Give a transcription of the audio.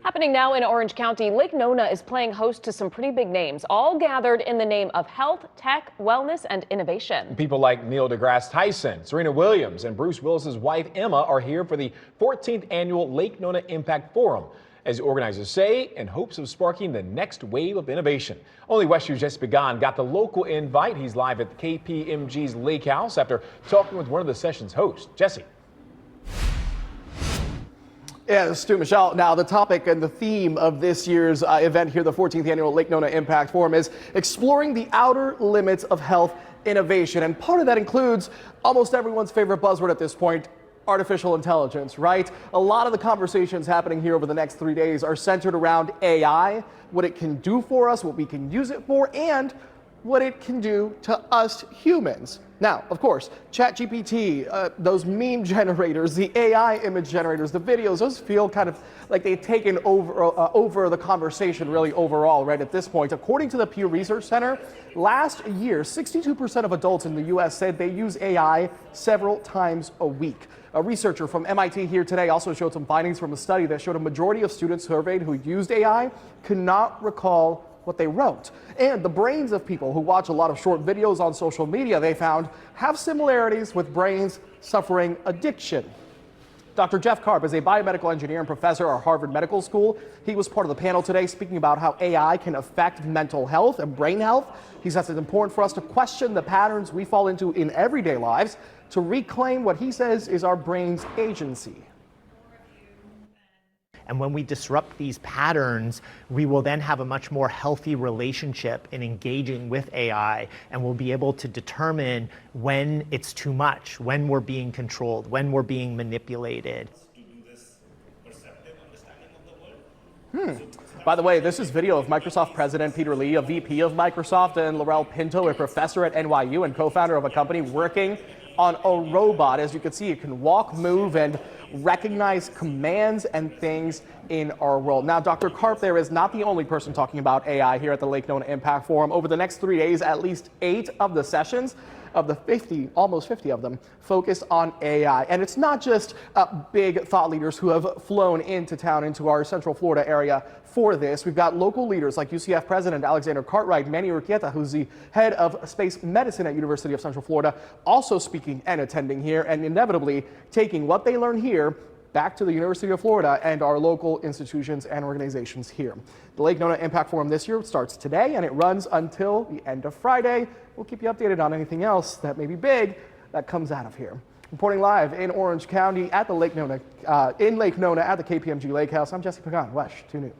Happening now in Orange County, Lake Nona is playing host to some pretty big names, all gathered in the name of health, tech, wellness, and innovation. People like Neil deGrasse Tyson, Serena Williams, and Bruce Willis's wife Emma are here for the 14th annual Lake Nona Impact Forum, as the organizers say, in hopes of sparking the next wave of innovation. Only West 2's Jesse Pagan got the local invite. He's live at the KPMG's Lake House after talking with one of the session's hosts. Jesse. Yeah, this is Stu Michelle. Now, the topic and the theme of this year's event here, the 14th annual Lake Nona Impact Forum, is exploring the outer limits of health innovation. And part of that includes almost everyone's favorite buzzword at this point, artificial intelligence, right? A lot of the conversations happening here over the next 3 days are centered around AI, what it can do for us, what we can use it for, and what it can do to us humans. Now, of course, ChatGPT, those meme generators, the AI image generators, the videos, those feel kind of like they've taken over the conversation really overall right at this point. According to the Pew Research Center, last year, 62% of adults in the U.S. said they use AI several times a week. A researcher from MIT here today also showed some findings from a study that showed a majority of students surveyed who used AI could not recall what they wrote. And the brains of people who watch a lot of short videos on social media, they found, have similarities with brains suffering addiction. Dr. Jeff Karp is a biomedical engineer and professor at Harvard Medical School. He was part of the panel today speaking about how AI can affect mental health and brain health. He says it's important for us to question the patterns we fall into in everyday lives to reclaim what he says is our brain's agency. And when we disrupt these patterns, we will then have a much more healthy relationship in engaging with AI, and we'll be able to determine when it's too much, when we're being controlled, when we're being manipulated. By the way, this is video of Microsoft President Peter Lee, a VP of Microsoft, and Laurel Pinto, a professor at NYU and co-founder of a company working on a robot. As you can see, it can walk, move, and recognize commands and things in our world. Now, Dr. Karp there is not the only person talking about AI here at the Lake Nona Impact Forum. Over the next 3 days, at least 8 of the sessions of the 50, almost 50 of them, focused on AI. And it's not just big thought leaders who have flown into town, into our Central Florida area for this. We've got local leaders like UCF President Alexander Cartwright, Manny Urquieta, who's the head of space medicine at University of Central Florida, also speaking and attending here, and inevitably taking what they learn here back to the University of Florida and our local institutions and organizations here. The Lake Nona Impact Forum this year starts today and it runs until the end of Friday. We'll keep you updated on anything else that may be big that comes out of here. Reporting live in Orange County at the Lake Nona, at the KPMG Lake House, I'm Jesse Pagan, WESH 2 News.